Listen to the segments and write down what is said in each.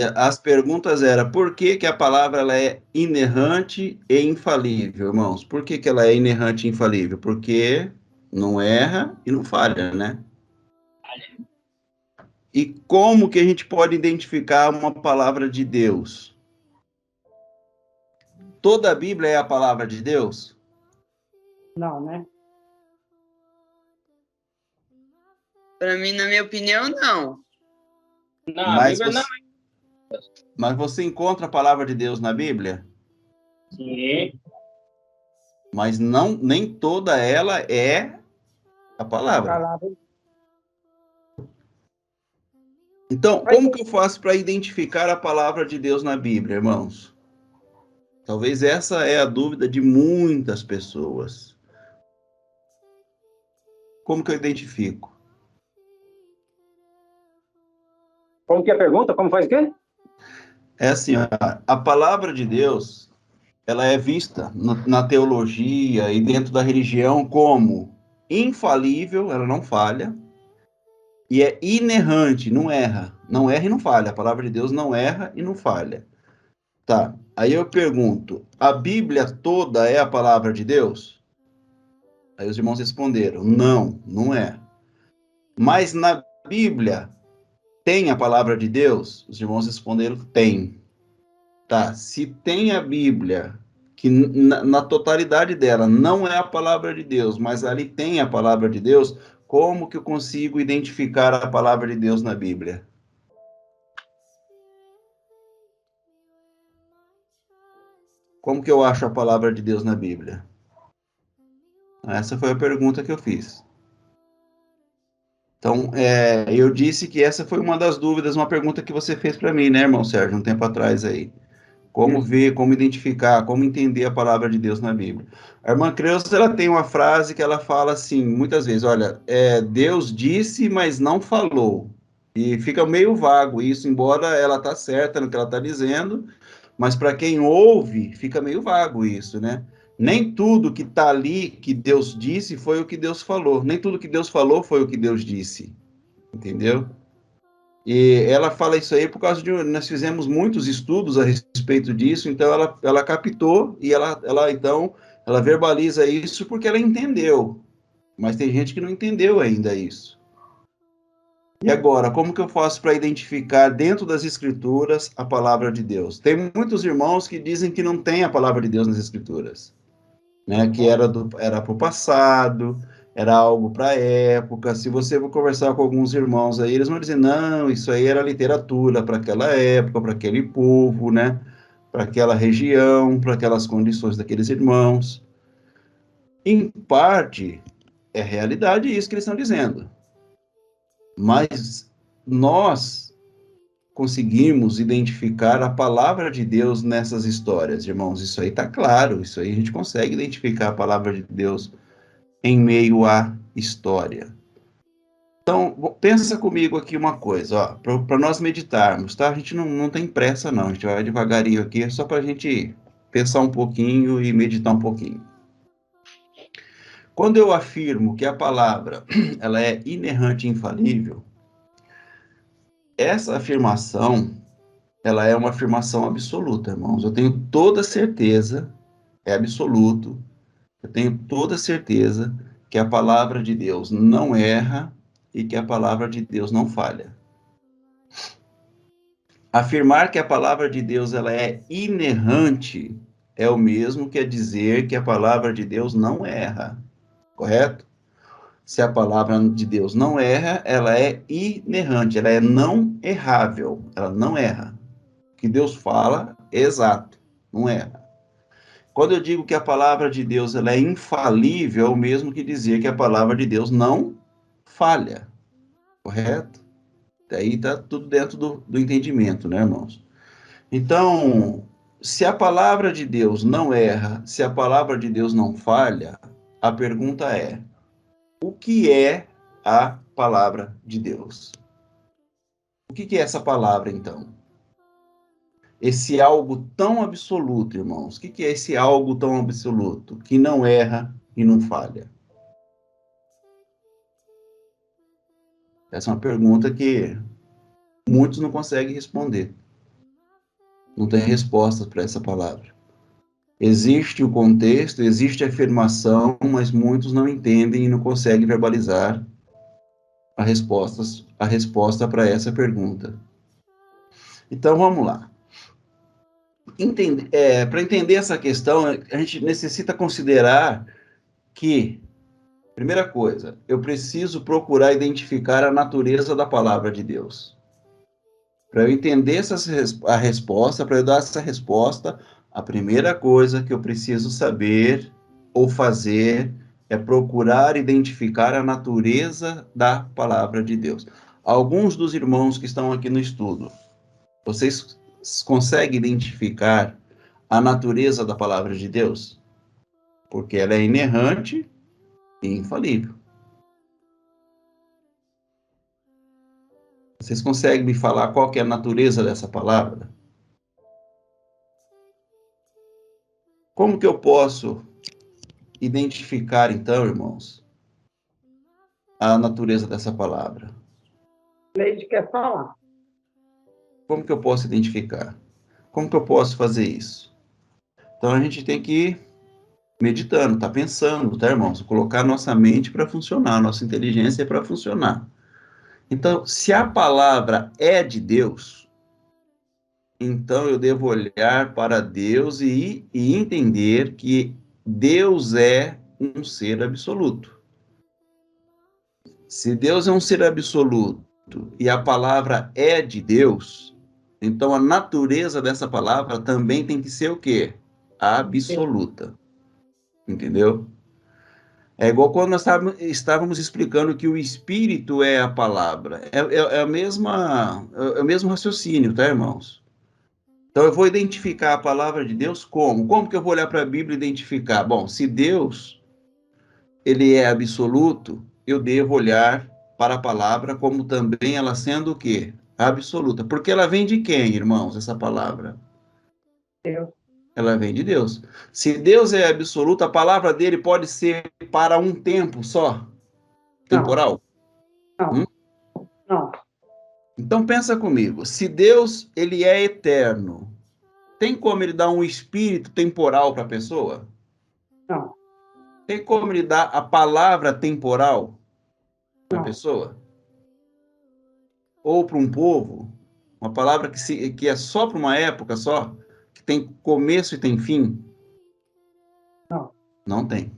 as perguntas eram, por que que a palavra ela é inerrante e infalível, irmãos? Por que que ela é inerrante e infalível? Porque não erra e não falha, né? E como que a gente pode identificar uma palavra de Deus? Toda a Bíblia é a palavra de Deus? Não, né? Para mim, na minha opinião, não. Não, a Mas Bíblia não. mas você encontra a palavra de Deus na Bíblia? Sim. Mas não, nem toda ela é a palavra. Palavra. Então, Mas como que eu faço para identificar a palavra de Deus na Bíblia, irmãos? Talvez essa é a dúvida de muitas pessoas. Como que eu identifico? como que é a pergunta? Como faz o quê? É assim, a palavra de Deus, ela é vista na teologia e dentro da religião como infalível, ela não falha, e é inerrante, não erra. Não erra e não falha. A palavra de Deus não erra e não falha. Tá. Aí eu pergunto: a Bíblia toda é a palavra de Deus? Aí os irmãos responderam: não, não é. Mas na Bíblia tem a palavra de Deus? Os irmãos responderam: tem. Tá. Se tem a Bíblia, que na totalidade dela não é a palavra de Deus, mas ali tem a palavra de Deus, como que eu consigo identificar a palavra de Deus na Bíblia? Como que eu acho a palavra de Deus na Bíblia? Essa foi a pergunta que eu fiz. Então, eu disse que essa foi uma das dúvidas, uma pergunta que você fez para mim, né, irmão Sérgio, um tempo atrás aí. Como Isso. ver, como identificar, como entender a palavra de Deus na Bíblia. A irmã Creuza, ela tem uma frase que ela fala assim, muitas vezes, olha, Deus disse, mas não falou. E fica meio vago isso, embora ela tá certa no que ela está dizendo, mas para quem ouve, fica meio vago isso, né? Nem tudo que está ali que Deus disse foi o que Deus falou. Nem tudo que Deus falou foi o que Deus disse. Entendeu? E ela fala isso aí por causa de. Nós fizemos muitos estudos a respeito disso, então ela captou e ela verbaliza isso porque ela entendeu. Mas tem gente que não entendeu ainda isso. E agora, como que eu faço para identificar dentro das Escrituras a palavra de Deus? Tem muitos irmãos que dizem que não tem a palavra de Deus nas Escrituras, né? Que era para o passado, era algo para a época. Se você for conversar com alguns irmãos aí, eles vão dizer, não, isso aí era literatura para aquela época, para aquele povo, né? Para aquela região, para aquelas condições daqueles irmãos. Em parte, é realidade isso que eles estão dizendo. Mas nós conseguimos identificar a palavra de Deus nessas histórias, irmãos. Isso aí está claro, isso aí a gente consegue identificar a palavra de Deus em meio à história. Então, pensa comigo aqui uma coisa, para nós meditarmos, tá? A gente não tem pressa, não, a gente vai devagarinho aqui, só para a gente pensar um pouquinho e meditar um pouquinho. Quando eu afirmo que a palavra ela é inerrante e infalível, essa afirmação ela é uma afirmação absoluta, irmãos. Eu tenho toda certeza, é absoluto, eu tenho toda certeza que a palavra de Deus não erra e que a palavra de Deus não falha. Afirmar que a palavra de Deus ela é inerrante é o mesmo que dizer que a palavra de Deus não erra, correto? Se a palavra de Deus não erra, ela é inerrante, ela é não errável, ela não erra. O que Deus fala é exato, não erra. Quando eu digo que a palavra de Deus ela é infalível, é o mesmo que dizer que a palavra de Deus não falha, correto? Daí está tudo dentro do entendimento, né, irmãos? Então, se a palavra de Deus não erra, se a palavra de Deus não falha, a pergunta é: o que é a palavra de Deus? O que é essa palavra, então? Esse algo tão absoluto, irmãos. O que é esse algo tão absoluto que não erra e não falha? Essa é uma pergunta que muitos não conseguem responder. Não tem resposta para essa palavra. Existe o contexto, existe a afirmação, mas muitos não entendem e não conseguem verbalizar a resposta para essa pergunta. Então, vamos lá. Para entender essa questão, a gente necessita considerar que, primeira coisa, eu preciso procurar identificar a natureza da palavra de Deus. Para eu entender a resposta, para eu dar essa resposta, a primeira coisa que eu preciso saber ou fazer é procurar identificar a natureza da palavra de Deus. Alguns dos irmãos que estão aqui no estudo, vocês conseguem identificar a natureza da palavra de Deus? Porque ela é inerrante e infalível. Vocês conseguem me falar qual que é a natureza dessa palavra? Como que eu posso identificar, então, irmãos, a natureza dessa palavra? Leide quer falar. Como que eu posso identificar? Como que eu posso fazer isso? Então, a gente tem que ir meditando, tá pensando, tá, irmãos? Colocar nossa mente para funcionar, nossa inteligência para funcionar. Então, se a palavra é de Deus, então eu devo olhar para Deus e entender que Deus é um ser absoluto. Se Deus é um ser absoluto e a palavra é de Deus, então a natureza dessa palavra também tem que ser o quê? Absoluta. Entendeu? É igual quando nós estávamos explicando que o Espírito é a palavra. É o mesmo raciocínio, tá, irmãos? Então eu vou identificar a palavra de Deus como? Como que eu vou olhar para a Bíblia e identificar? Bom, se Deus ele é absoluto, eu devo olhar para a palavra como também ela sendo o quê? Absoluta. Porque ela vem de quem, irmãos, essa palavra? Deus. Ela vem de Deus. Se Deus é absoluto, a palavra dele pode ser para um tempo só, temporal? Não. Hum? Não. Então pensa comigo, se Deus ele é eterno, tem como ele dar um espírito temporal para a pessoa? Não. Tem como ele dar a palavra temporal para a Não. pessoa? Ou para um povo? Uma palavra que é só para uma época só? Que tem começo e tem fim? Não. Não tem.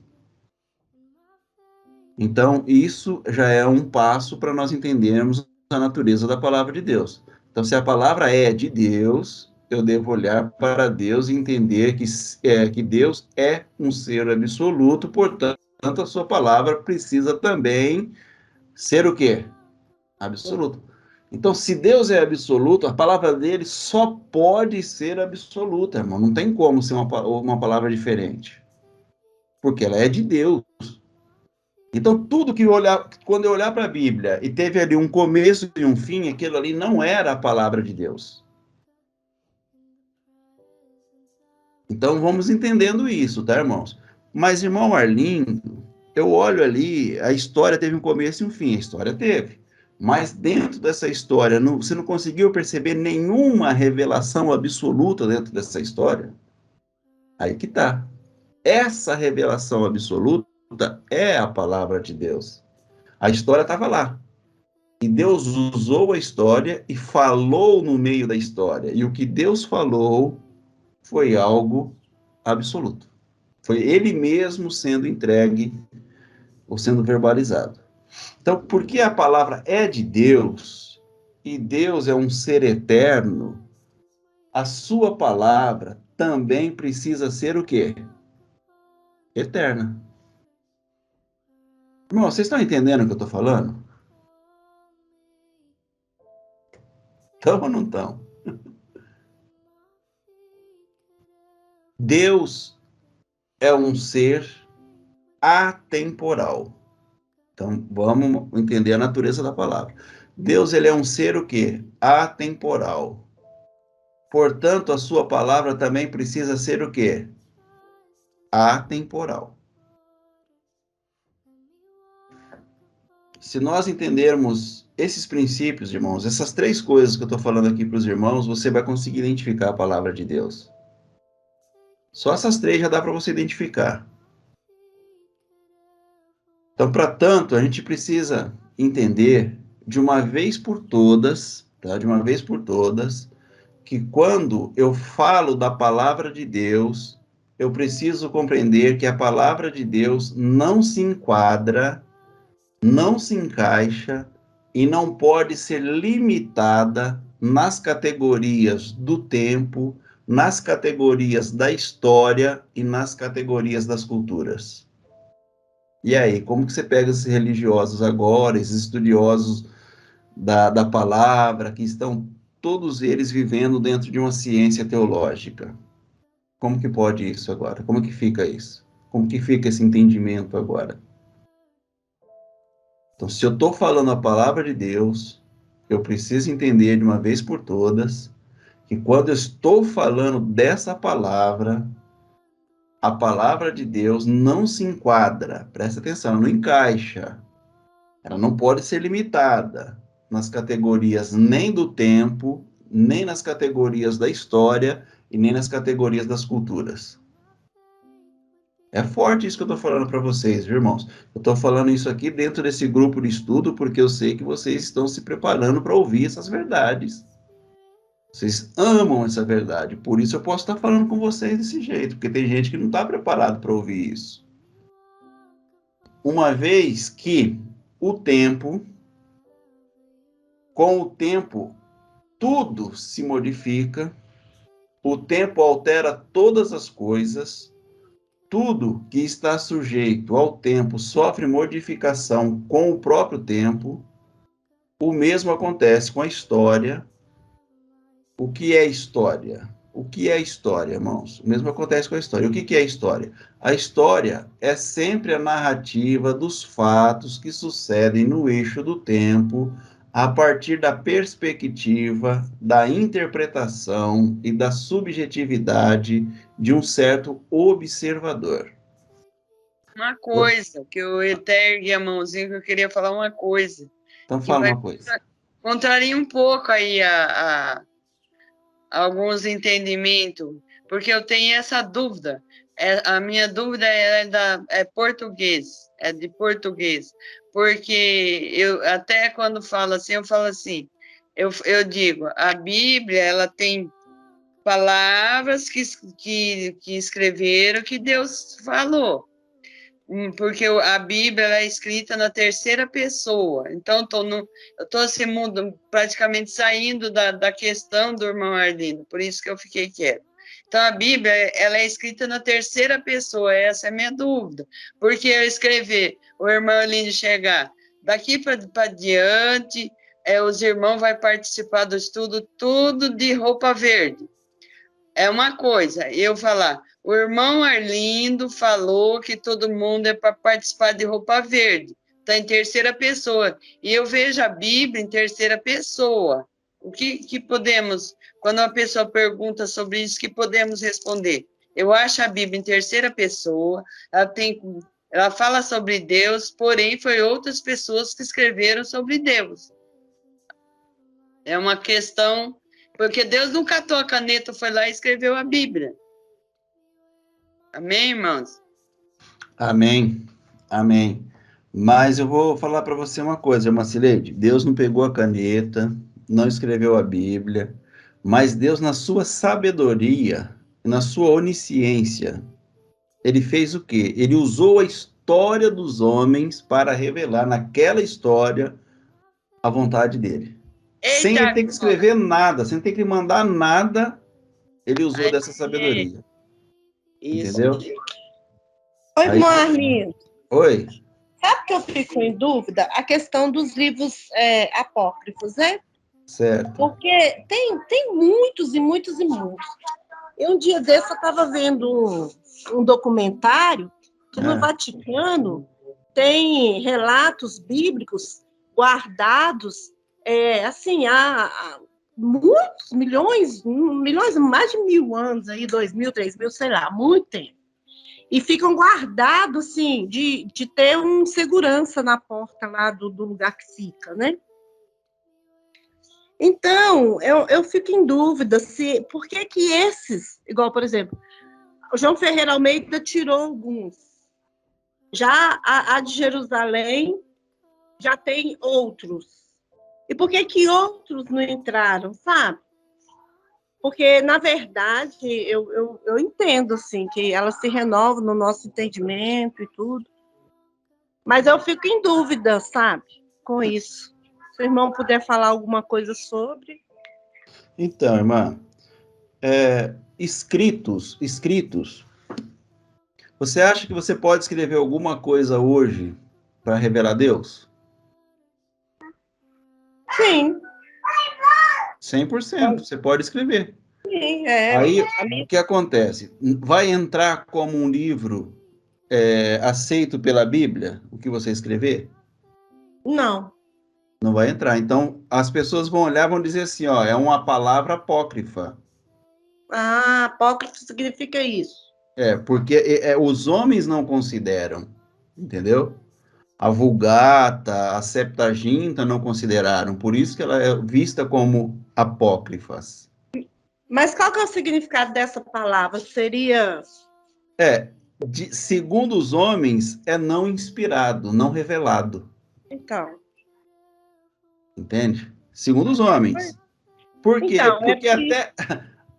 Então, isso já é um passo para nós entendermos a natureza da palavra de Deus. Então, se a palavra é de Deus, eu devo olhar para Deus e entender que Deus é um ser absoluto, portanto, a sua palavra precisa também ser o quê? Absoluto. Então, se Deus é absoluto, a palavra dele só pode ser absoluta, irmão. Não tem como ser uma palavra diferente. Porque ela é de Deus. Então, tudo que eu olhar, quando eu olhar para a Bíblia e teve ali um começo e um fim, aquilo ali não era a palavra de Deus. Então, vamos entendendo isso, tá, irmãos? Mas, irmão Arlindo, eu olho ali, a história teve um começo e um fim, a história teve. Mas dentro dessa história, você não conseguiu perceber nenhuma revelação absoluta dentro dessa história? Aí que tá. Essa revelação absoluta é a palavra de Deus. A história estava lá. E Deus usou a história e falou no meio da história. E o que Deus falou foi algo absoluto. Foi ele mesmo sendo entregue ou sendo verbalizado. Então, porque a palavra é de Deus e Deus é um ser eterno, a sua palavra também precisa ser o quê? Eterna. Irmão, vocês estão entendendo o que eu estou falando? Estão ou não estão? Deus é um ser atemporal. Então, vamos entender a natureza da palavra. Deus, ele é um ser o quê? Atemporal. Portanto, a sua palavra também precisa ser o quê? Atemporal. se nós entendermos esses princípios, irmãos, essas três coisas que eu estou falando aqui para os irmãos, você vai conseguir identificar a palavra de Deus. Só essas três já dá para você identificar. Então, para tanto, a gente precisa entender de uma vez por todas, tá? De uma vez por todas, que quando eu falo da palavra de Deus, eu preciso compreender que a palavra de Deus não se enquadra, não se encaixa e não pode ser limitada nas categorias do tempo, nas categorias da história e nas categorias das culturas. E aí, como que você pega esses religiosos agora, esses estudiosos da palavra, que estão todos eles vivendo dentro de uma ciência teológica? Como que pode isso agora? Como que fica isso? Como que fica esse entendimento agora? Então, se eu estou falando a palavra de Deus, eu preciso entender de uma vez por todas que quando eu estou falando dessa palavra, a palavra de Deus não se enquadra, presta atenção, não encaixa. Ela não pode ser limitada nas categorias nem do tempo, nem nas categorias da história e nem nas categorias das culturas. É forte isso que eu estou falando para vocês, viu, irmãos? Eu estou falando isso aqui dentro desse grupo de estudo porque eu sei que vocês estão se preparando para ouvir essas verdades. Vocês amam essa verdade, por isso eu posso estar falando com vocês desse jeito, porque tem gente que não está preparado para ouvir isso. Uma vez que com o tempo, tudo se modifica, o tempo altera todas as coisas, tudo que está sujeito ao tempo sofre modificação com o próprio tempo, o mesmo acontece com a história. O que é história? O que é história, irmãos? O mesmo acontece com a história. O que é história? A história é sempre a narrativa dos fatos que sucedem no eixo do tempo, a partir da perspectiva, da interpretação e da subjetividade de um certo observador. Uma coisa, que eu até ergui a mãozinha, que eu queria falar uma coisa. Então fala uma coisa. Contraria um pouco aí alguns entendimentos, porque eu tenho essa dúvida. A minha dúvida é português, é de português, porque eu até quando falo assim, eu digo, a Bíblia, ela tem palavras que escreveram que Deus falou, porque a Bíblia é escrita na terceira pessoa, então eu estou assim, praticamente saindo da questão do irmão Arlindo, por isso que eu fiquei quieto. Então, a Bíblia, ela é escrita na terceira pessoa, essa é a minha dúvida, porque eu escrever, o irmão Arlindo chegar, daqui para diante, os irmãos vão participar do estudo, tudo de roupa verde. É uma coisa, eu falar, o irmão Arlindo falou que todo mundo é para participar de roupa verde, está em terceira pessoa, e eu vejo a Bíblia em terceira pessoa. O que podemos, quando uma pessoa pergunta sobre isso, que podemos responder? Eu acho a Bíblia em terceira pessoa, ela fala sobre Deus, porém foi outras pessoas que escreveram sobre Deus. É uma questão... Porque Deus não catou a caneta, foi lá e escreveu a Bíblia. Amém, irmãos? Amém, amém. Mas eu vou falar para você uma coisa, irmã Cileide. Deus não pegou a caneta, não escreveu a Bíblia, mas Deus, na sua sabedoria, na sua onisciência, ele fez o quê? Ele usou a história dos homens para revelar naquela história a vontade dele. Eita, sem ele ter que escrever nada, sem ter que mandar nada, ele usou dessa sabedoria. Isso. Entendeu? Oi, Marlene. Oi. Sabe que eu fico em dúvida? A questão dos livros apócrifos, né? Certo. Porque tem muitos e muitos e muitos. E um dia desse eu estava vendo um documentário que no Vaticano tem relatos bíblicos guardados assim, há muitos milhões, mais de 1000 anos aí, 2000, 3000, sei lá, muito tempo. e ficam guardados, assim, de ter um segurança na porta lá do lugar que fica, né? Então, eu fico em dúvida se por que que esses, igual, por exemplo, o João Ferreira Almeida tirou alguns. Já a de Jerusalém já tem outros. E por que que outros não entraram, sabe? Porque, na verdade, eu entendo, assim, que elas se renovam no nosso entendimento e tudo. Mas eu fico em dúvida, sabe? Com isso. Se o irmão puder falar alguma coisa sobre. Então, irmã, escritos, você acha que você pode escrever alguma coisa hoje para revelar Deus? Sim. 100%, você pode escrever. Sim, Aí, o que acontece? Vai entrar como um livro aceito pela Bíblia, o que você escrever? Não. Não vai entrar. Então, as pessoas vão olhar e vão dizer assim, ó, é uma palavra apócrifa. Ah, apócrifo significa isso. Porque os homens não consideram, entendeu? A Vulgata, a Septaginta não consideraram, por isso que ela é vista como apócrifas. Mas qual que é o significado dessa palavra? Seria... Segundo os homens, é não inspirado, não revelado. Então. Entende? Segundo os homens. Por quê? Então, Porque até...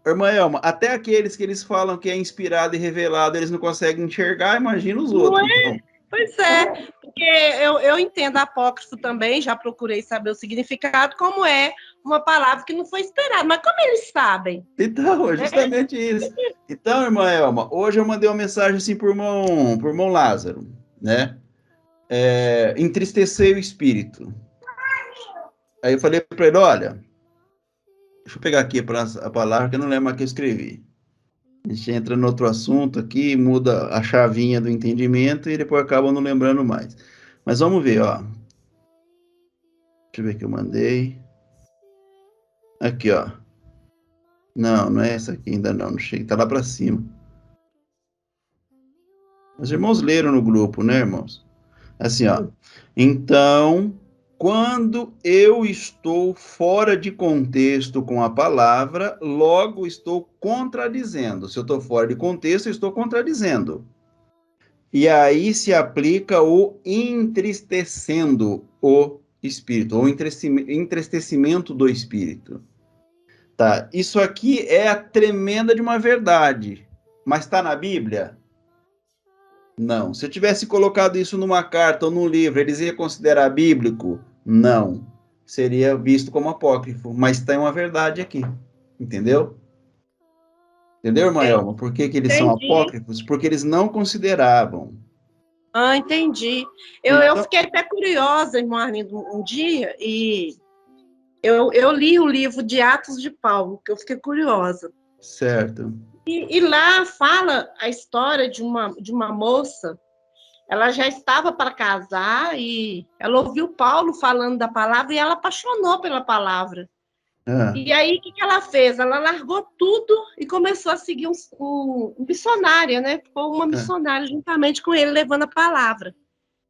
Irmã Elma, até aqueles que eles falam que é inspirado e revelado, eles não conseguem enxergar, imagina os outros, então. Pois é, porque eu entendo apócrifo também, já procurei saber o significado, como é uma palavra que não foi esperada, mas como eles sabem? Então, é justamente isso. Então, irmã Elma, hoje eu mandei uma mensagem assim por irmão Lázaro, né? Entristecer o espírito. Aí eu falei para ele, olha, deixa eu pegar aqui a palavra que eu não lembro a que eu escrevi. A gente entra no outro assunto aqui, muda a chavinha do entendimento e depois acaba não lembrando mais. Mas vamos ver, ó. Deixa eu ver que eu mandei. Aqui, ó. Não é essa aqui ainda não chega, tá lá para cima. Os irmãos leram no grupo, né, irmãos? Assim, ó. Então, quando eu estou fora de contexto com a palavra, logo estou contradizendo. Se eu estou fora de contexto, eu estou contradizendo. E aí se aplica o entristecendo o espírito, ou entristecimento do espírito. Tá, isso aqui é a tremenda de uma verdade, mas está na Bíblia? Não. Se eu tivesse colocado isso numa carta ou num livro, eles iam considerar bíblico? Não. Seria visto como apócrifo, mas tem uma verdade aqui, entendeu? Entendeu, irmã Elma? Por que eles são apócrifos? Porque eles não consideravam. Ah, entendi. Eu fiquei até curiosa, irmão Arlindo, um dia, e eu li o livro de Atos de Paulo, que eu fiquei curiosa. Certo. E lá fala a história de uma moça, ela já estava para casar e ela ouviu Paulo falando da palavra e ela apaixonou pela palavra. E aí, o que ela fez? Ela largou tudo e começou a seguir um missionária, né? Ficou uma missionária juntamente com ele, levando a palavra.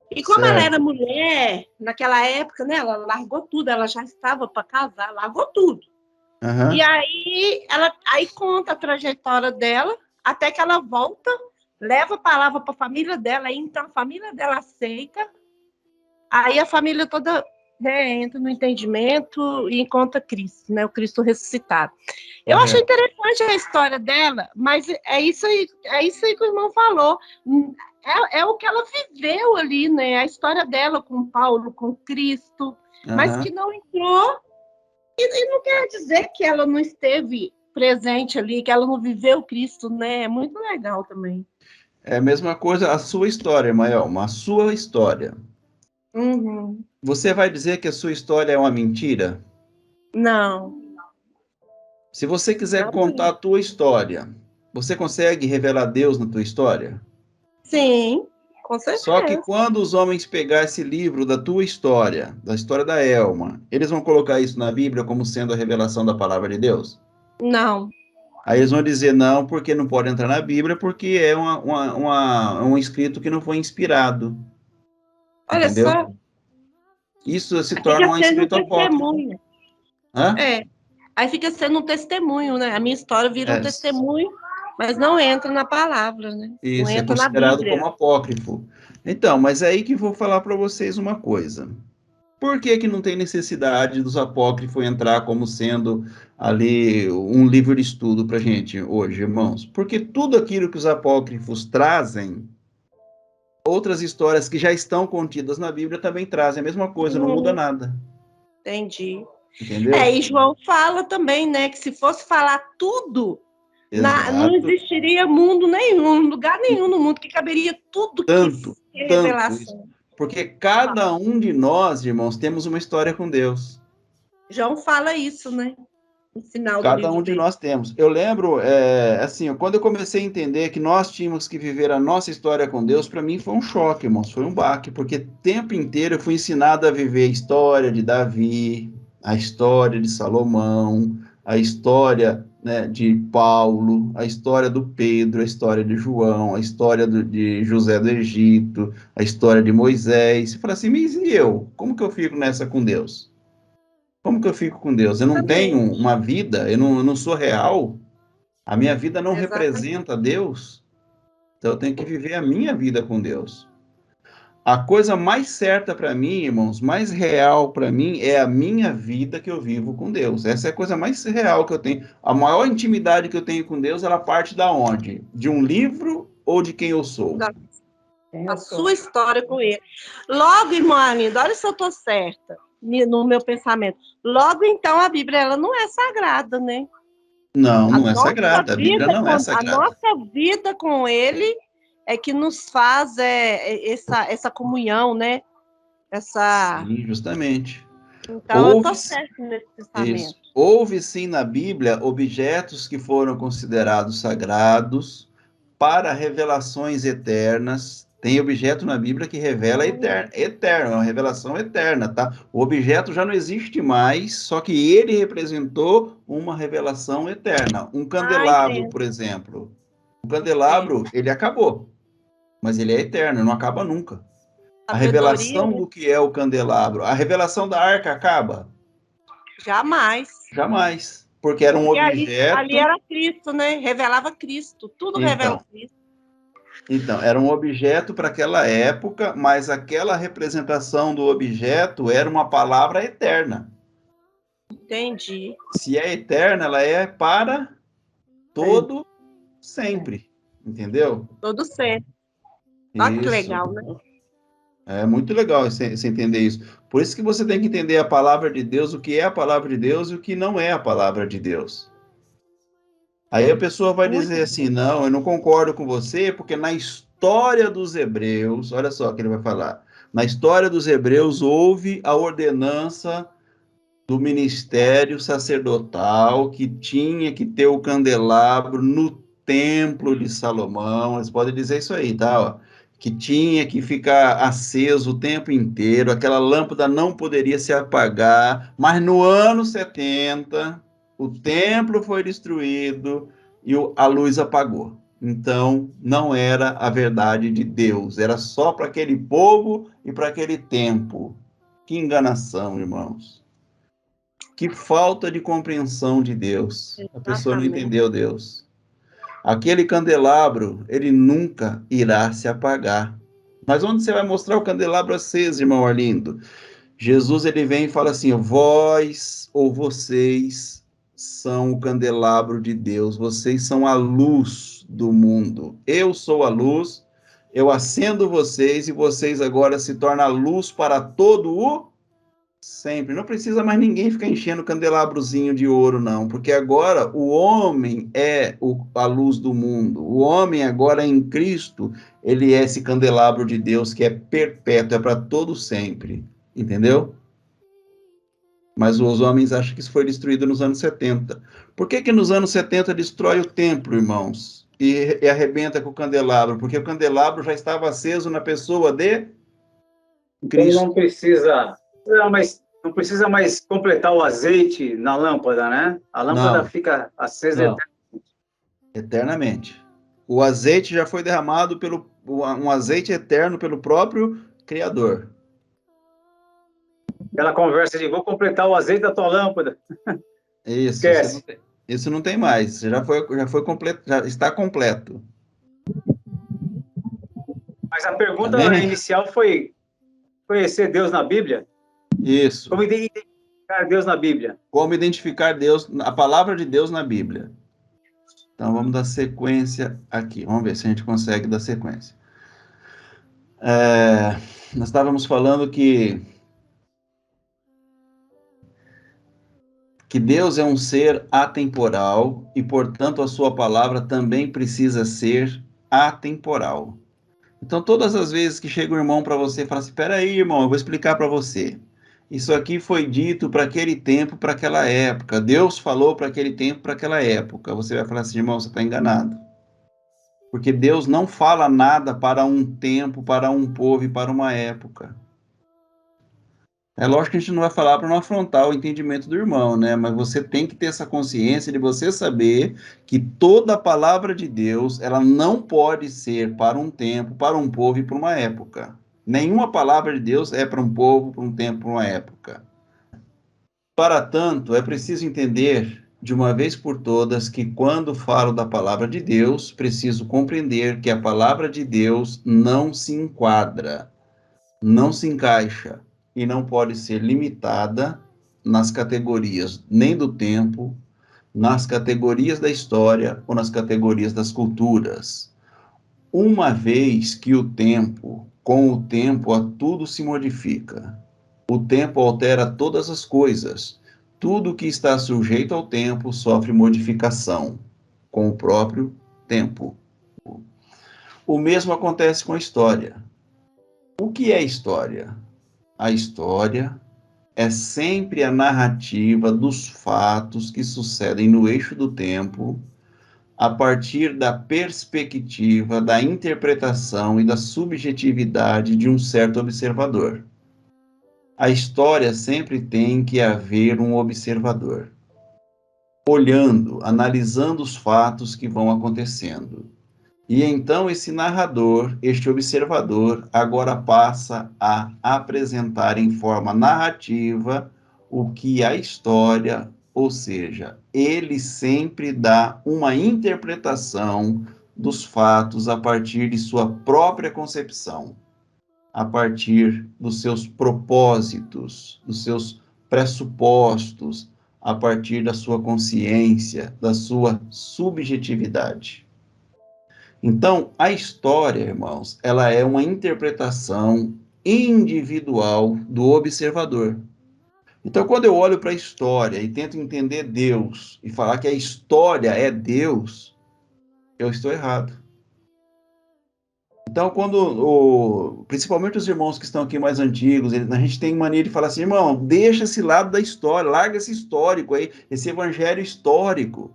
E como ela era mulher, naquela época, né? Ela largou tudo, ela já estava para casar, largou tudo. E aí, aí conta a trajetória dela, até que ela volta, leva a palavra para a família dela, aí então a família dela aceita, aí a família toda entra no entendimento e encontra Cristo, né? O Cristo ressuscitado. Eu achei interessante a história dela, mas é isso aí que o irmão falou. É o que ela viveu ali, né? A história dela com Paulo, com Cristo, mas que não entrou. E não quer dizer que ela não esteve presente ali, que ela não viveu Cristo, né? É muito legal também. É a mesma coisa a sua história, Maelma, a sua história. Uhum. Você vai dizer que a sua história é uma mentira? Não. Se você quiser contar a tua história, você consegue revelar Deus na tua história? Sim, com certeza. Só que quando os homens pegar esse livro da tua história, da história da Elma, eles vão colocar isso na Bíblia como sendo a revelação da palavra de Deus? Não. Aí eles vão dizer não, porque não pode entrar na Bíblia, porque é um escrito que não foi inspirado. Olha Entendeu? só. Isso se Aí torna fica um sendo um escrito apócrifo. testemunho. Hã? É. Aí fica sendo um testemunho, né? A minha história vira um É, testemunho, mas não entra na palavra, né? Não isso é entra na considerado Bíblia. como apócrifo. Então, mas é aí que vou falar para vocês uma coisa. Por que que não tem necessidade dos apócrifos entrar como sendo ali um livro de estudo para gente hoje, irmãos? Porque tudo aquilo que os apócrifos trazem, outras histórias que já estão contidas na Bíblia também trazem a mesma coisa, não muda nada. Entendi. Entendeu? E João fala também, né, que se fosse falar tudo, não Exato. existiria mundo nenhum, lugar nenhum no mundo que caberia tudo que Tanto, é tanto isso. revelação. Porque cada um de nós, irmãos, temos uma história com Deus. João fala isso, né? No final do Cada livro um de dele. nós temos. Eu lembro, assim, quando eu comecei a entender que nós tínhamos que viver a nossa história com Deus, para mim foi um choque, irmãos, foi um baque, porque o tempo inteiro eu fui ensinado a viver a história de Davi, a história de Salomão, a história, né, de Paulo, a história do Pedro, a história de João, a história de José do Egito, a história de Moisés. Você fala assim, mas e eu? Como que eu fico nessa com Deus? Como que eu fico com Deus? Eu não tenho Exatamente. uma vida, eu não sou real, a minha vida não Exatamente. representa Deus, então eu tenho que viver a minha vida com Deus. A coisa mais certa para mim, irmãos, mais real para mim é a minha vida que eu vivo com Deus. Essa é a coisa mais real que eu tenho. A maior intimidade que eu tenho com Deus, ela parte da onde? De um livro ou de quem eu sou? A sua história com ele. Logo, irmã Arlinda, olha se eu estou certa no meu pensamento. Logo, então, a Bíblia ela não é sagrada, né? Não, A não é nossa sagrada. A Bíblia vida não com, é a sagrada. nossa vida com ele é que nos faz essa comunhão, né? Sim, justamente. Então, eu Houve estou certa nesse Isso. pensamento. Houve sim na Bíblia objetos que foram considerados sagrados para revelações eternas. Tem objeto na Bíblia que revela eterno, é uma revelação eterna, tá? O objeto já não existe mais, só que ele representou uma revelação eterna. Um candelabro, Entendo, por exemplo. O entendo. candelabro, ele acabou, mas ele é eterno, não acaba nunca. A Sabedoria, revelação né? do que é o candelabro, a revelação da arca acaba? Jamais. Jamais, porque era um Porque ali objeto. era Cristo, né? Revelava Cristo. Tudo revela Então, Cristo. então, era um objeto para aquela época, mas aquela representação do objeto era uma palavra eterna. Entendi. Se é eterna, ela é para todo sempre, entendeu? Tudo certo. Olha que Isso. legal, né? É muito legal você entender isso. Por isso que você tem que entender a palavra de Deus, o que é a palavra de Deus e o que não é a palavra de Deus. Aí a pessoa vai Muito dizer assim: não, eu não concordo com você, porque na história dos hebreus, olha só o que ele vai falar. Na história dos hebreus houve a ordenança do ministério sacerdotal que tinha que ter o candelabro no templo de Salomão. Eles podem dizer isso aí, tá? Ó, que tinha que ficar aceso o tempo inteiro, aquela lâmpada não poderia se apagar, mas no ano 70 o templo foi destruído e a luz apagou. Então, não era a verdade de Deus, era só para aquele povo e para aquele tempo. Que enganação, irmãos. Que falta de compreensão de Deus. A pessoa não Exatamente. entendeu Deus. Aquele candelabro, ele nunca irá se apagar. Mas onde você vai mostrar o candelabro aceso, irmão Arlindo? Jesus, ele vem e fala assim: vós ou vocês são o candelabro de Deus, vocês são a luz do mundo. Eu sou a luz, eu acendo vocês e vocês agora se tornam a luz para todo o sempre. Não precisa mais ninguém ficar enchendo o candelabrozinho de ouro, não, porque agora o homem é a luz do mundo. O homem agora em Cristo, ele é esse candelabro de Deus que é perpétuo, é para todo sempre. Entendeu? Mas os homens acham que isso foi destruído nos anos 70. Por que que nos anos 70 destrói o templo, irmãos? E arrebenta com o candelabro? Porque o candelabro já estava aceso na pessoa de Então Cristo. não precisa mais completar o azeite na lâmpada, né? A lâmpada Não. fica acesa Não. eternamente. Eternamente. O azeite já foi derramado um azeite eterno pelo próprio Criador. Aquela conversa de vou completar o azeite da tua lâmpada. Isso, Esquece. isso não tem mais. Já foi completo, já está completo. Mas a pergunta Amém? inicial foi conhecer Deus na Bíblia? Isso. Como identificar Deus na Bíblia? Como identificar Deus, a palavra de Deus na Bíblia. Então vamos dar sequência aqui. Vamos ver se a gente consegue dar sequência. Nós estávamos falando que Deus é um ser atemporal e, portanto, a sua palavra também precisa ser atemporal. Então, todas as vezes que chega um irmão para você e fala assim, espera aí, irmão, eu vou explicar para você. Isso aqui foi dito para aquele tempo, para aquela época. Deus falou para aquele tempo, para aquela época. Você vai falar assim, irmão, você está enganado. Porque Deus não fala nada para um tempo, para um povo e para uma época. É lógico que a gente não vai falar para não afrontar o entendimento do irmão, né? Mas você tem que ter essa consciência de você saber que toda a palavra de Deus, ela não pode ser para um tempo, para um povo e para uma época. Nenhuma palavra de Deus é para um povo, para um tempo, para uma época. Para tanto, é preciso entender de uma vez por todas que quando falo da palavra de Deus, preciso compreender que a palavra de Deus não se enquadra, não se encaixa e não pode ser limitada nas categorias nem do tempo, nas categorias da história ou nas categorias das culturas. Uma vez que com o tempo, tudo se modifica. O tempo altera todas as coisas. Tudo que está sujeito ao tempo sofre modificação com o próprio tempo. O mesmo acontece com a história. O que é história? A história é sempre a narrativa dos fatos que sucedem no eixo do tempo, a partir da perspectiva, da interpretação e da subjetividade de um certo observador. A história sempre tem que haver um observador, olhando, analisando os fatos que vão acontecendo. E então esse narrador, este observador, agora passa a apresentar em forma narrativa o que a história, ou seja, ele sempre dá uma interpretação dos fatos a partir de sua própria concepção, a partir dos seus propósitos, dos seus pressupostos, a partir da sua consciência, da sua subjetividade. Então, a história, irmãos, ela é uma interpretação individual do observador. Então, quando eu olho para a história e tento entender Deus e falar que a história é Deus, eu estou errado. Então, principalmente os irmãos que estão aqui mais antigos, a gente tem mania de falar assim, irmão, deixa esse lado da história, larga esse histórico aí, esse evangelho histórico.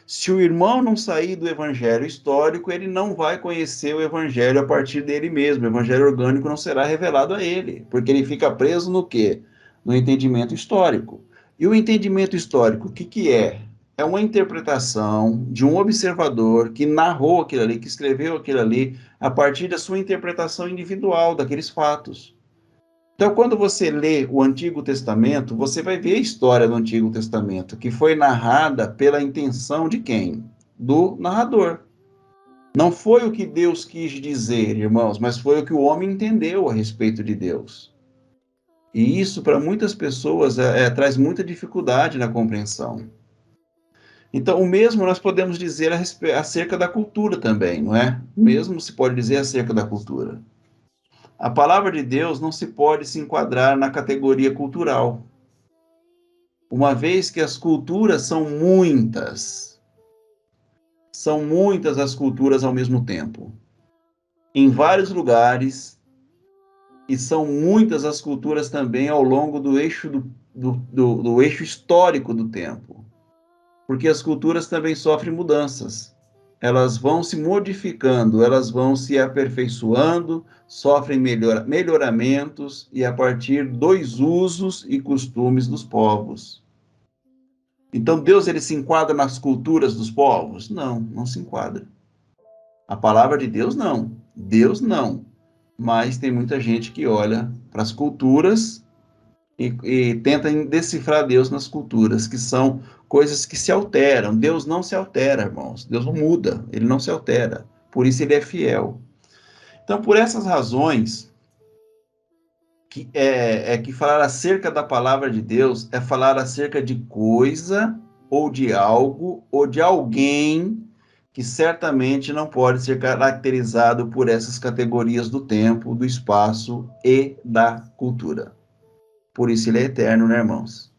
Se o irmão não sair do evangelho histórico, ele não vai conhecer o evangelho a partir dele mesmo. O evangelho orgânico não será revelado a ele, porque ele fica preso no quê? No entendimento histórico. E o entendimento histórico, o que é? É uma interpretação de um observador que narrou aquilo ali, que escreveu aquilo ali, a partir da sua interpretação individual daqueles fatos. Então, quando você lê o Antigo Testamento, você vai ver a história do Antigo Testamento, que foi narrada pela intenção de quem? Do narrador. Não foi o que Deus quis dizer, irmãos, mas foi o que o homem entendeu a respeito de Deus. E isso, para muitas pessoas, traz muita dificuldade na compreensão. Então, o mesmo nós podemos dizer acerca da cultura também, não é? O mesmo se pode dizer acerca da cultura. A palavra de Deus não se pode se enquadrar na categoria cultural, uma vez que as culturas são muitas as culturas ao mesmo tempo, em vários lugares, e são muitas as culturas também ao longo do eixo do eixo histórico do tempo, porque as culturas também sofrem mudanças. Elas vão se modificando, elas vão se aperfeiçoando, sofrem melhoramentos e a partir dos usos e costumes dos povos. Então Deus ele se enquadra nas culturas dos povos? Não, não se enquadra. A palavra de Deus não. Deus não. Mas tem muita gente que olha para as culturas e tenta decifrar Deus nas culturas, que são coisas que se alteram. Deus não se altera, irmãos. Deus não muda, ele não se altera. Por isso ele é fiel. Então, por essas razões, que falar acerca da palavra de Deus é falar acerca de coisa, ou de algo, ou de alguém que certamente não pode ser caracterizado por essas categorias do tempo, do espaço e da cultura. Por isso ele é eterno, né, irmãos?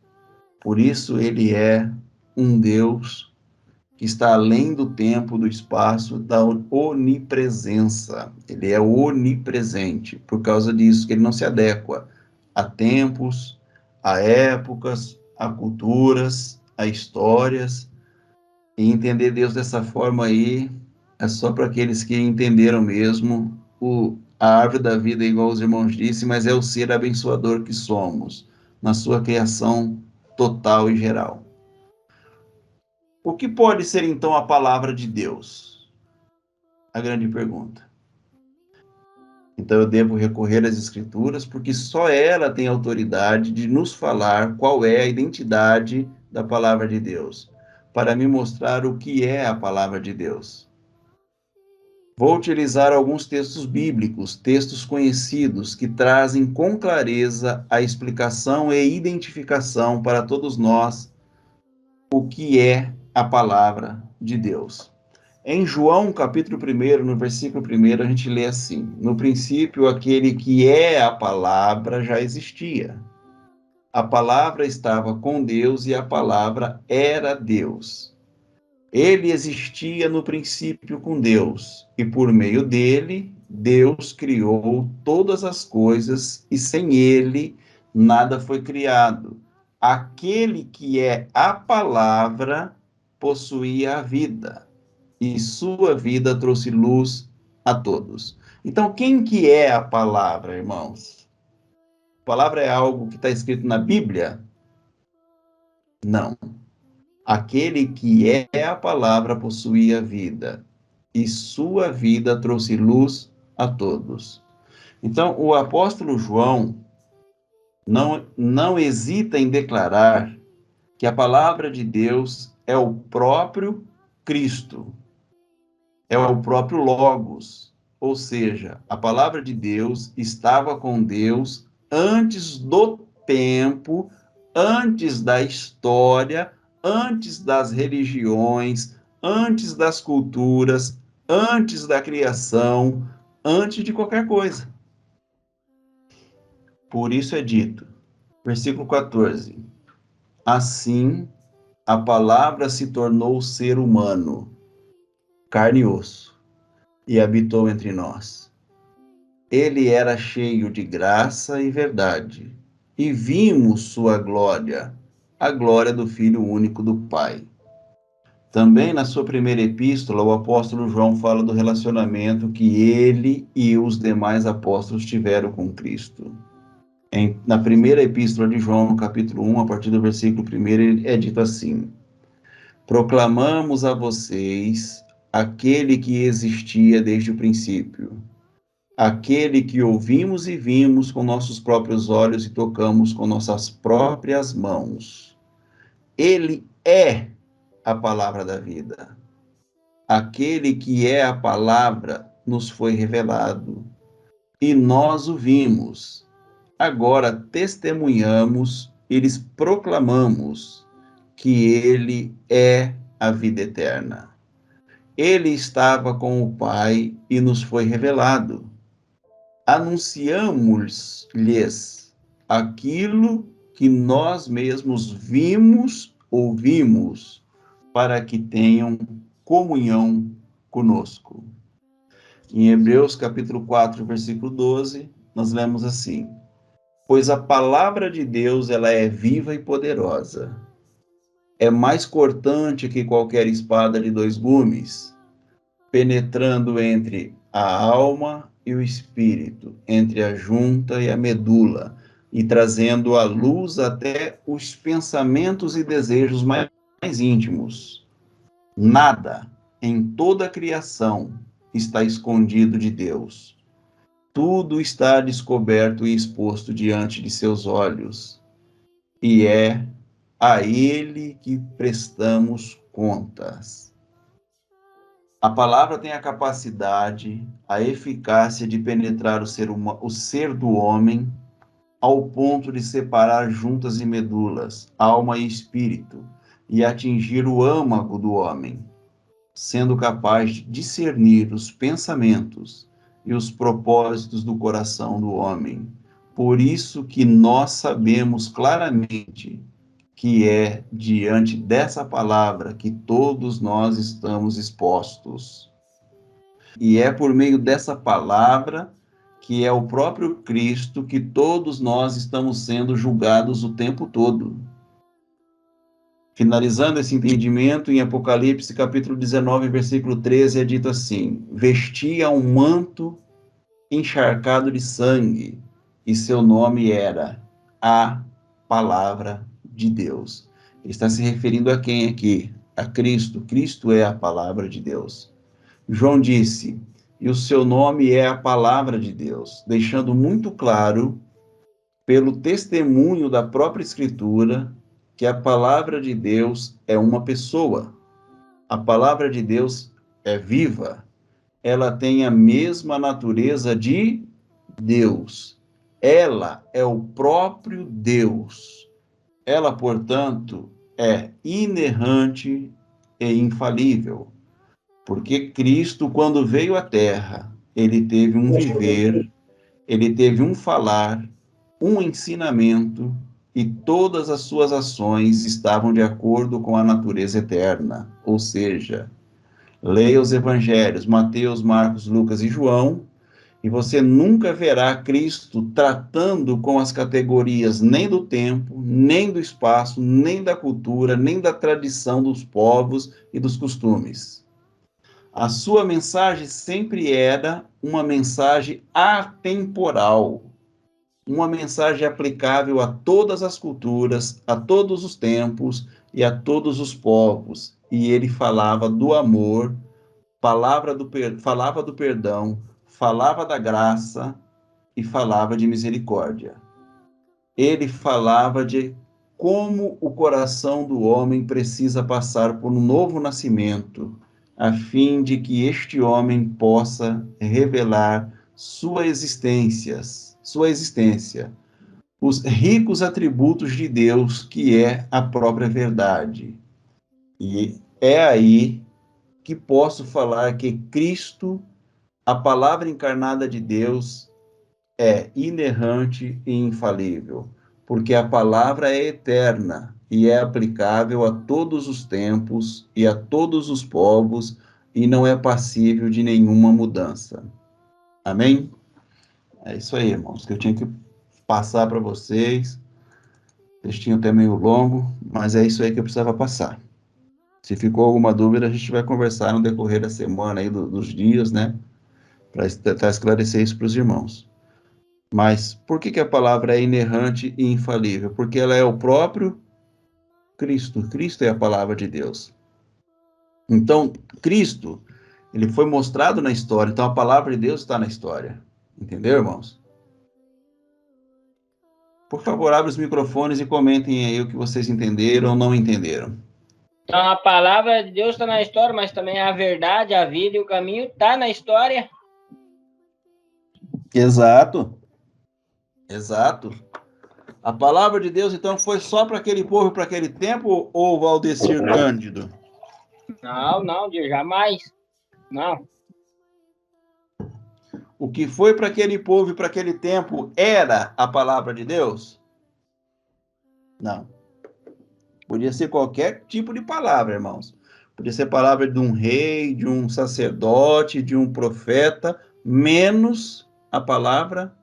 Por isso ele é um Deus que está além do tempo, do espaço, da onipresença. Ele é onipresente. Por causa disso, que ele não se adequa a tempos, a épocas, a culturas, a histórias. E entender Deus dessa forma aí é só para aqueles que entenderam mesmo a árvore da vida, igual os irmãos disseram, mas é o ser abençoador que somos, na sua criação total e geral. O que pode ser, então, a palavra de Deus? A grande pergunta. Então, eu devo recorrer às Escrituras, porque só ela tem autoridade de nos falar qual é a identidade da palavra de Deus, para me mostrar o que é a palavra de Deus. Vou utilizar alguns textos bíblicos, textos conhecidos, que trazem com clareza a explicação e identificação para todos nós o que é a palavra de Deus. Em João, capítulo 1, no versículo 1, a gente lê assim: no princípio, aquele que é a palavra já existia. A palavra estava com Deus e a palavra era Deus. Ele existia no princípio com Deus, e por meio dele, Deus criou todas as coisas, e sem ele, nada foi criado. Aquele que é a palavra possuía a vida, e sua vida trouxe luz a todos. Então, quem que é a palavra, irmãos? A palavra é algo que está escrito na Bíblia? Não. Aquele que é a palavra possuía a vida, e sua vida trouxe luz a todos. Então, o apóstolo João não hesita em declarar que a palavra de Deus é o próprio Cristo, é o próprio Logos, ou seja, a palavra de Deus estava com Deus antes do tempo, antes da história, antes das religiões, antes das culturas, antes da criação, antes de qualquer coisa. Por isso é dito, versículo 14, assim a palavra se tornou ser humano, carne e osso, e habitou entre nós. Ele era cheio de graça e verdade, e vimos sua glória, a glória do Filho único do Pai. Também na sua primeira epístola, o apóstolo João fala do relacionamento que ele e os demais apóstolos tiveram com Cristo. Na primeira epístola de João, no capítulo 1, a partir do versículo 1, é dito assim: proclamamos a vocês aquele que existia desde o princípio, aquele que ouvimos e vimos com nossos próprios olhos e tocamos com nossas próprias mãos. Ele é a palavra da vida. Aquele que é a palavra nos foi revelado, e nós o vimos. Agora testemunhamos e lhes proclamamos que ele é a vida eterna. Ele estava com o Pai e nos foi revelado. Anunciamos-lhes aquilo que nós mesmos vimos, ouvimos, para que tenham comunhão conosco. Em Hebreus capítulo 4, versículo 12, nós lemos assim: pois a palavra de Deus, ela é viva e poderosa, é mais cortante que qualquer espada de 2 gumes, penetrando entre a alma e o espírito, entre a junta e a medula, e trazendo à luz até os pensamentos e desejos mais íntimos. Nada em toda a criação está escondido de Deus. Tudo está descoberto e exposto diante de seus olhos, e é a Ele que prestamos contas. A palavra tem a capacidade, a eficácia de penetrar o ser do homem ao ponto de separar juntas e medulas, alma e espírito, e atingir o âmago do homem, sendo capaz de discernir os pensamentos e os propósitos do coração do homem. Por isso que nós sabemos claramente que é diante dessa palavra que todos nós estamos expostos. E é por meio dessa palavra que é o próprio Cristo que todos nós estamos sendo julgados o tempo todo. Finalizando esse entendimento, em Apocalipse, capítulo 19, versículo 13, é dito assim: vestia um manto encharcado de sangue, e seu nome era a Palavra de Deus. Ele está se referindo a quem aqui? A Cristo. Cristo é a Palavra de Deus. João disse, e o seu nome é a Palavra de Deus, deixando muito claro, pelo testemunho da própria Escritura, que a Palavra de Deus é uma pessoa. A Palavra de Deus é viva. Ela tem a mesma natureza de Deus. Ela é o próprio Deus. Ela, portanto, é inerrante e infalível. Porque Cristo, quando veio à Terra, ele teve um viver, ele teve um falar, um ensinamento, e todas as suas ações estavam de acordo com a natureza eterna. Ou seja, leia os evangelhos, Mateus, Marcos, Lucas e João, e você nunca verá Cristo tratando com as categorias nem do tempo, nem do espaço, nem da cultura, nem da tradição dos povos e dos costumes. A sua mensagem sempre era uma mensagem atemporal, uma mensagem aplicável a todas as culturas, a todos os tempos e a todos os povos. E ele falava do amor, falava do perdão, falava da graça e falava de misericórdia. Ele falava de como o coração do homem precisa passar por um novo nascimento, a fim de que este homem possa revelar sua existência, os ricos atributos de Deus, que é a própria verdade. E é aí que posso falar que Cristo, a palavra encarnada de Deus, é inerrante e infalível, porque a palavra é eterna e é aplicável a todos os tempos e a todos os povos e não é passível de nenhuma mudança. Amém? É isso aí, irmãos, que eu tinha que passar para vocês. Textinho até meio longo, mas é isso aí que eu precisava passar. Se ficou alguma dúvida, a gente vai conversar no decorrer da semana, aí, dos dias, né? Para tentar esclarecer isso para os irmãos. Mas por que a palavra é inerrante e infalível? Porque ela é o próprio Cristo. Cristo é a palavra de Deus. Então, Cristo, ele foi mostrado na história. Então, a palavra de Deus está na história. Entendeu, irmãos? Por favor, abre os microfones e comentem aí o que vocês entenderam ou não entenderam. Então, a palavra de Deus está na história, mas também a verdade, a vida e o caminho está na história. Exato. Exato. A palavra de Deus, então, foi só para aquele povo, para aquele tempo, ou Valdecir Cândido? Não, jamais. Não. O que foi para aquele povo e para aquele tempo era a palavra de Deus? Não. Podia ser qualquer tipo de palavra, irmãos. Podia ser palavra de um rei, de um sacerdote, de um profeta, menos a palavra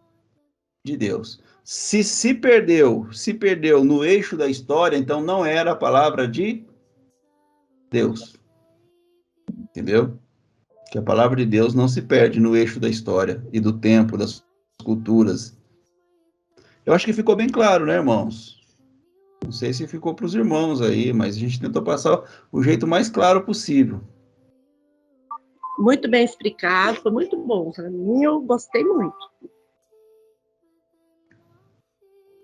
de Deus. Se perdeu no eixo da história, então não era a palavra de Deus. Entendeu? Que a palavra de Deus não se perde no eixo da história e do tempo, das culturas. Eu acho que ficou bem claro, né, irmãos? Não sei se ficou para os irmãos aí, mas a gente tentou passar o jeito mais claro possível. Muito bem explicado, foi muito bom. Para mim, eu gostei muito.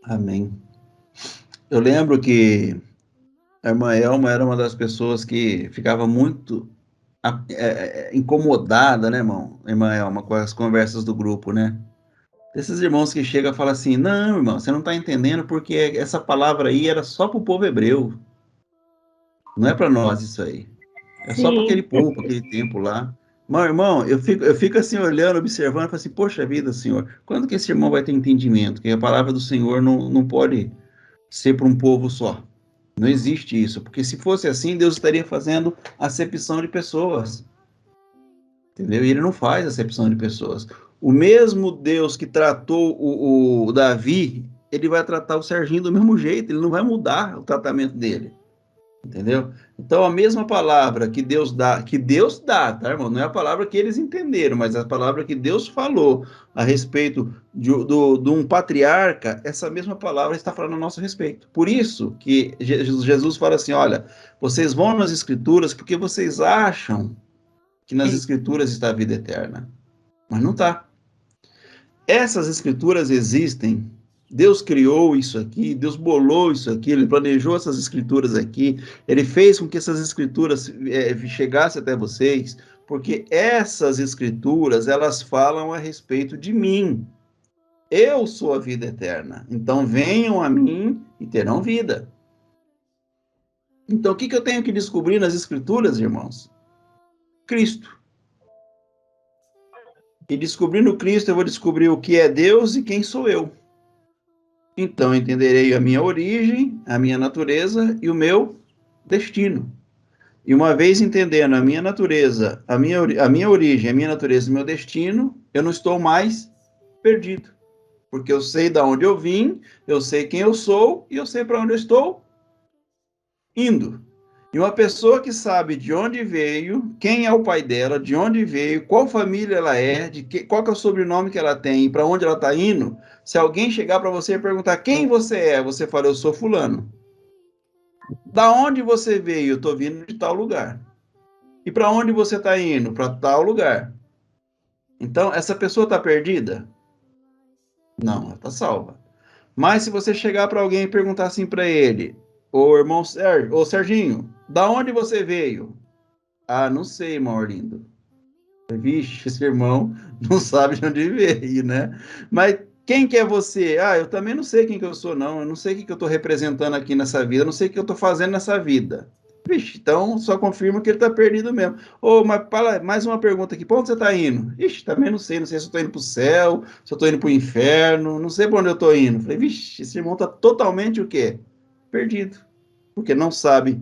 Amém. Eu lembro que a irmã Elma era uma das pessoas que ficava muito incomodada, né, irmã Elma, com as conversas do grupo, né? Desses irmãos que chegam e falam assim, não, irmão, você não está entendendo porque essa palavra aí era só para o povo hebreu. Não é para nós isso aí. É só para aquele Sim, povo, para aquele tempo lá. Meu irmão, eu fico assim olhando, observando, e falo assim, poxa vida, Senhor, quando que esse irmão vai ter entendimento? Que a palavra do Senhor não pode ser para um povo só. Não existe isso, porque se fosse assim, Deus estaria fazendo acepção de pessoas. Entendeu? E ele não faz acepção de pessoas. O mesmo Deus que tratou o Davi, ele vai tratar o Serginho do mesmo jeito, ele não vai mudar o tratamento dele. Entendeu? Então, a mesma palavra que Deus dá, tá, irmão? Não é a palavra que eles entenderam, mas a palavra que Deus falou a respeito de um patriarca, essa mesma palavra está falando a nosso respeito. Por isso que Jesus fala assim, olha, vocês vão nas Escrituras porque vocês acham que nas Escrituras está a vida eterna, mas não está. Essas Escrituras existem. Deus criou isso aqui, Deus bolou isso aqui, Ele planejou essas escrituras aqui, Ele fez com que essas escrituras chegassem até vocês, porque essas escrituras, elas falam a respeito de mim. Eu sou a vida eterna, então venham a mim e terão vida. Então, o que eu tenho que descobrir nas escrituras, irmãos? Cristo. E descobrindo Cristo, eu vou descobrir o que é Deus e quem sou eu. Então entenderei a minha origem, a minha natureza e o meu destino. E uma vez entendendo a minha natureza, a minha origem, a minha natureza e o meu destino, eu não estou mais perdido. Porque eu sei de onde eu vim, eu sei quem eu sou e eu sei para onde eu estou indo. E uma pessoa que sabe de onde veio, quem é o pai dela, de onde veio, qual família ela é, qual que é o sobrenome que ela tem e para onde ela está indo, se alguém chegar para você e perguntar quem você é, você fala, eu sou fulano. Da onde você veio? Eu estou vindo de tal lugar. E para onde você está indo? Para tal lugar. Então, essa pessoa está perdida? Não, ela está salva. Mas se você chegar para alguém e perguntar assim para ele, ô irmão Sérgio, ô Serginho, da onde você veio? Ah, não sei, irmão Orlindo. Vixe, esse irmão não sabe de onde veio, né? Mas quem que é você? Ah, eu também não sei quem que eu sou, não. Eu não sei o que eu estou representando aqui nessa vida. Eu não sei o que eu estou fazendo nessa vida. Vixe, então só confirma que ele está perdido mesmo. Ô, mas fala, mais uma pergunta aqui. Para onde você está indo? Ixi, também não sei. Não sei se eu estou indo para o céu, se eu estou indo para o inferno. Não sei para onde eu estou indo. Falei, vixe, esse irmão está totalmente o quê? Perdido. Porque não sabe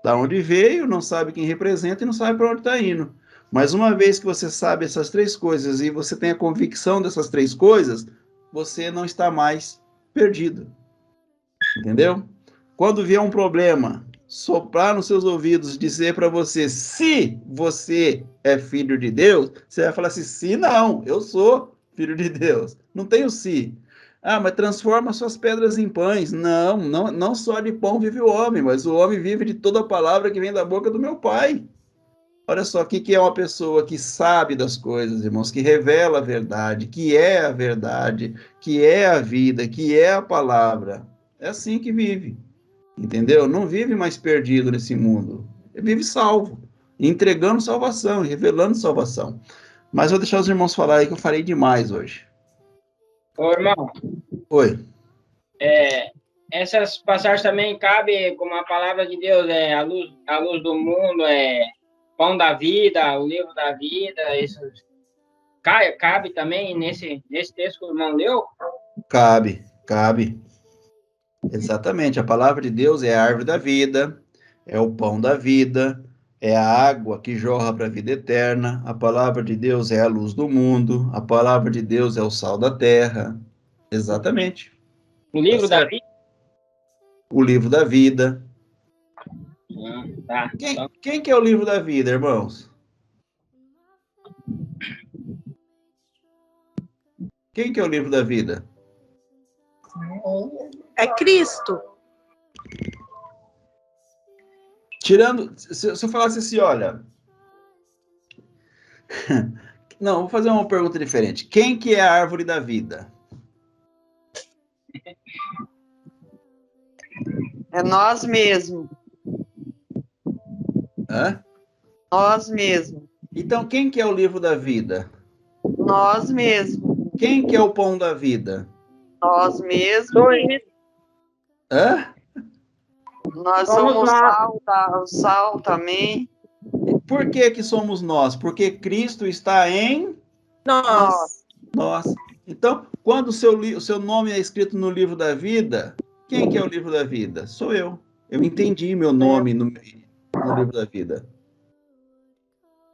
da onde veio, não sabe quem representa e não sabe para onde está indo. Mas uma vez que você sabe essas três coisas e você tem a convicção dessas três coisas, você não está mais perdido. Entendeu? Quando vier um problema, soprar nos seus ouvidos, dizer para você se você é filho de Deus, você vai falar assim, se não, eu sou filho de Deus. Não tem o se. Ah, mas transforma suas pedras em pães. Não só de pão vive o homem, mas o homem vive de toda a palavra que vem da boca do meu Pai. Olha só, o que é uma pessoa que sabe das coisas, irmãos, que revela a verdade, que é a verdade, que é a vida, que é a palavra. É assim que vive, entendeu? Não vive mais perdido nesse mundo. Ele vive salvo, entregando salvação, revelando salvação. Mas vou deixar os irmãos falar aí que eu falei demais hoje. Ô, irmão, Oi. essas passagens também cabem como a palavra de Deus, a luz do mundo, pão da vida, o livro da vida, isso cabe também nesse texto que o irmão leu? Cabe. Exatamente. A palavra de Deus é a árvore da vida, é o pão da vida, é a água que jorra para a vida eterna. A palavra de Deus é a luz do mundo. A palavra de Deus é o sal da terra. Exatamente. O livro da vida? O livro da vida. Tá. Quem que é o livro da vida, irmãos? Quem que é o livro da vida? É Cristo. Tirando, se eu falasse assim, olha... Não, vou fazer uma pergunta diferente. Quem que é a árvore da vida? É nós mesmos. Hã? Nós mesmos. Então, quem que é o livro da vida? Nós mesmos. Quem que é o pão da vida? Nós mesmos. Hã? Nós Somos somos nós. o sal também. Por que que somos nós? Porque Cristo está em Nós. nós. Então, quando o seu nome é escrito no livro da vida, quem que é o livro da vida? Sou eu. Eu entendi meu nome no livro da vida.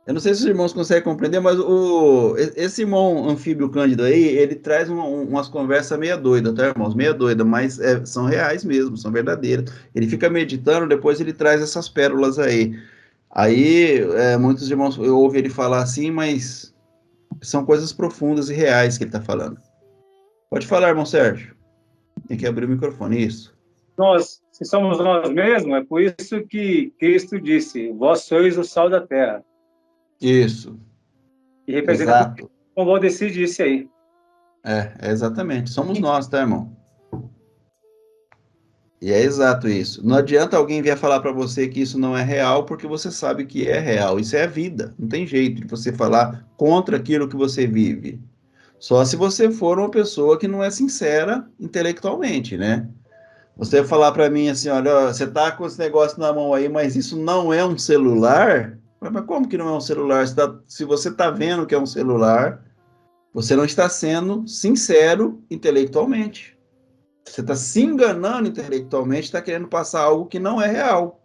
Eu não sei se os irmãos conseguem compreender, mas esse irmão anfíbio Cândido aí, ele traz umas conversas meia doida, tá, irmãos? Meia doida, mas são reais mesmo, são verdadeiras. Ele fica meditando, depois ele traz essas pérolas aí. Aí, muitos irmãos ouvem ele falar assim, mas são coisas profundas e reais que ele está falando. Pode falar, irmão Sérgio. Tem que abrir o microfone, isso. Se somos nós mesmos, é por isso que Cristo disse, vós sois o sal da terra. Isso. E representa Exato. como o Valdeci disse aí. Exatamente. Somos nós, tá, irmão? E é exato isso. Não adianta alguém vir falar para você que isso não é real, porque você sabe que é real. Isso é a vida. Não tem jeito de você falar contra aquilo que você vive. Só se você for uma pessoa que não é sincera intelectualmente, né? Você falar para mim assim, olha, você tá com esse negócio na mão aí, mas isso não é um celular? Mas como que não é um celular? Se você tá vendo que é um celular, você não está sendo sincero intelectualmente. Você está se enganando intelectualmente, está querendo passar algo que não é real.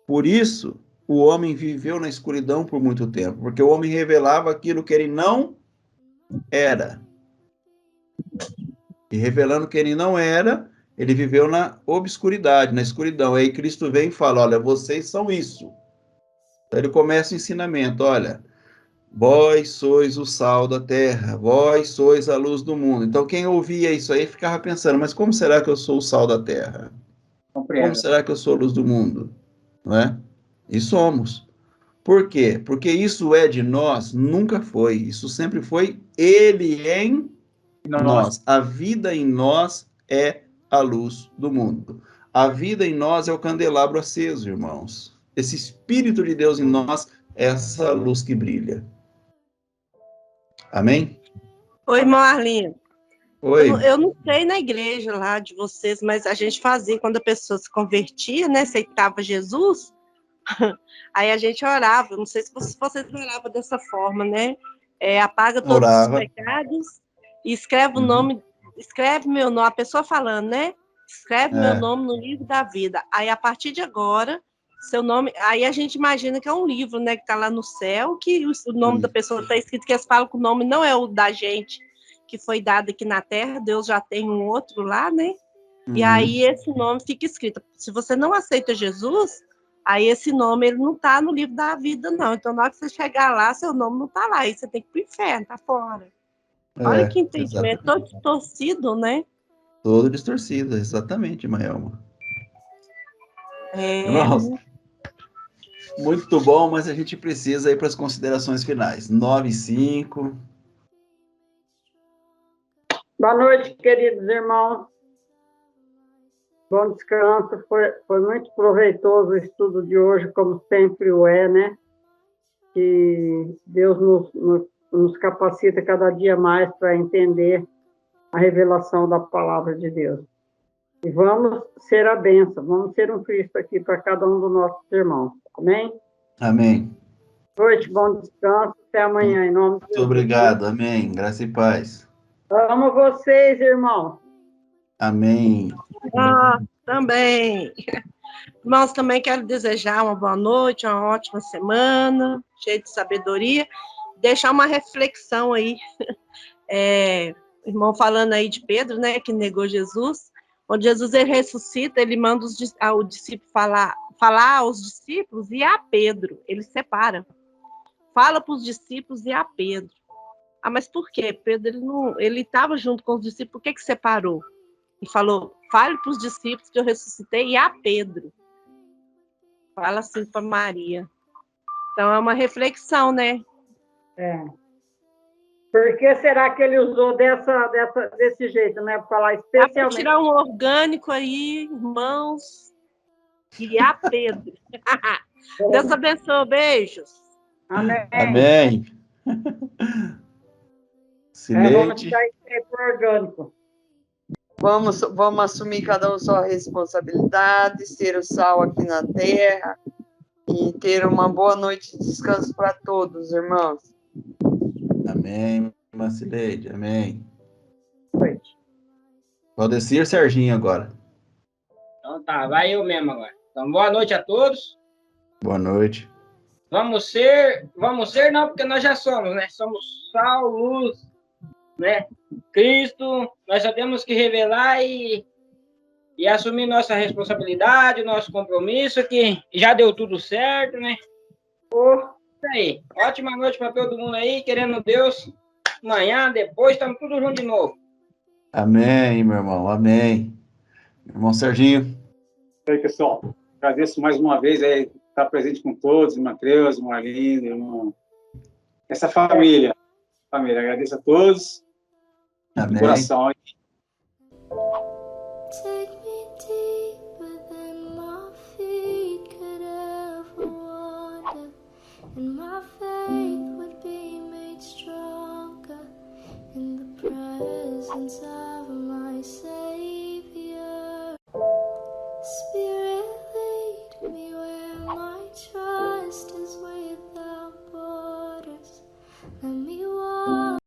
Por isso, o homem viveu na escuridão por muito tempo, porque o homem revelava aquilo que ele não era. E revelando que ele não era, ele viveu na obscuridade, na escuridão. Aí Cristo vem e fala, olha, vocês são isso. Então ele começa o ensinamento, olha, vós sois o sal da terra, vós sois a luz do mundo. Então quem ouvia isso aí ficava pensando, mas como será que eu sou o sal da terra? Como será que eu sou a luz do mundo? Não é? E somos. Por quê? Porque isso é de nós? Nunca foi. Isso sempre foi ele em nós. A vida em nós é a luz do mundo. A vida em nós é o candelabro aceso, irmãos. Esse Espírito de Deus em nós é essa luz que brilha. Amém? Oi, irmão Arlinho. Oi. Eu não sei na igreja lá de vocês, mas a gente fazia quando a pessoa se convertia, né? Aceitava Jesus. Aí a gente orava. Não sei se vocês oravam dessa forma, né? Apaga todos os pecados e escreve o nome, escreve meu nome, a pessoa falando, né? Escreve meu nome no livro da vida. Aí a partir de agora, seu nome. Aí a gente imagina que é um livro, né? Que tá lá no céu, que o nome da pessoa está escrito, que eles falam que o nome não é o da gente, que foi dado aqui na terra, Deus já tem um outro lá, né? E aí esse nome fica escrito. Se você não aceita Jesus, aí esse nome ele não tá no livro da vida, não. Então, na hora que você chegar lá, seu nome não tá lá. Aí você tem que ir pro inferno, tá fora. Olha que entendimento, todo distorcido, né? Todo distorcido, exatamente, Maelma. Irmãos, muito bom, mas a gente precisa ir para as considerações finais. 9h05. Boa noite, queridos irmãos. Bom descanso. Foi muito proveitoso o estudo de hoje, como sempre o é, né? Que Deus nos capacita cada dia mais para entender a revelação da palavra de Deus. E vamos ser a bênção, vamos ser um Cristo aqui para cada um dos nossos irmãos. Amém? Amém. Boa noite, bom descanso. Até amanhã, em nome de Jesus. Muito obrigado. Amém. Graça e paz. Amo vocês, irmãos. Amém. Também. Irmãos, também quero desejar uma boa noite, uma ótima semana, cheia de sabedoria. Deixar uma reflexão aí. Irmão falando aí de Pedro, né, que negou Jesus. Quando Jesus ele ressuscita, ele manda o discípulo falar aos discípulos e a Pedro. Ele separa. Fala para os discípulos e a Pedro. Mas por quê? Pedro ele estava junto com os discípulos, por que separou? E falou, fale para os discípulos que eu ressuscitei e a Pedro. Fala assim para Maria. Então, é uma reflexão, né? É. Por que será que ele usou desse jeito, né? Para falar Dá para especialmente. tirar um orgânico aí, irmãos. E a Pedro. Deus abençoe, beijos. Amém. Amém. Vamos Sileide. tirar isso aí pro orgânico. Vamos assumir cada um sua responsabilidade, ser o sal aqui na terra e ter uma boa noite de descanso para todos, irmãos. Amém, irmã Sileide. Amém. Noite. Valdecir Serginho agora. Então tá, vai eu mesmo agora. Então, boa noite a todos. Boa noite. Vamos ser não, porque nós já somos, né? Somos sal, luz, né? Cristo, nós só temos que revelar e assumir nossa responsabilidade, nosso compromisso, que já deu tudo certo, né? Isso aí. Ótima noite para todo mundo aí, querendo Deus. Amanhã, depois, estamos tudo junto de novo. Amém, meu irmão. Amém. Irmão Serginho. E aí, pessoal, agradeço mais uma vez aí, estar presente com todos, irmã Creuza, irmã Arlinda, irmão... Essa família. Agradeço a todos. Amém. De coração. Take me deeper than my feet could ever wander, and my faith would be made stronger in the presence of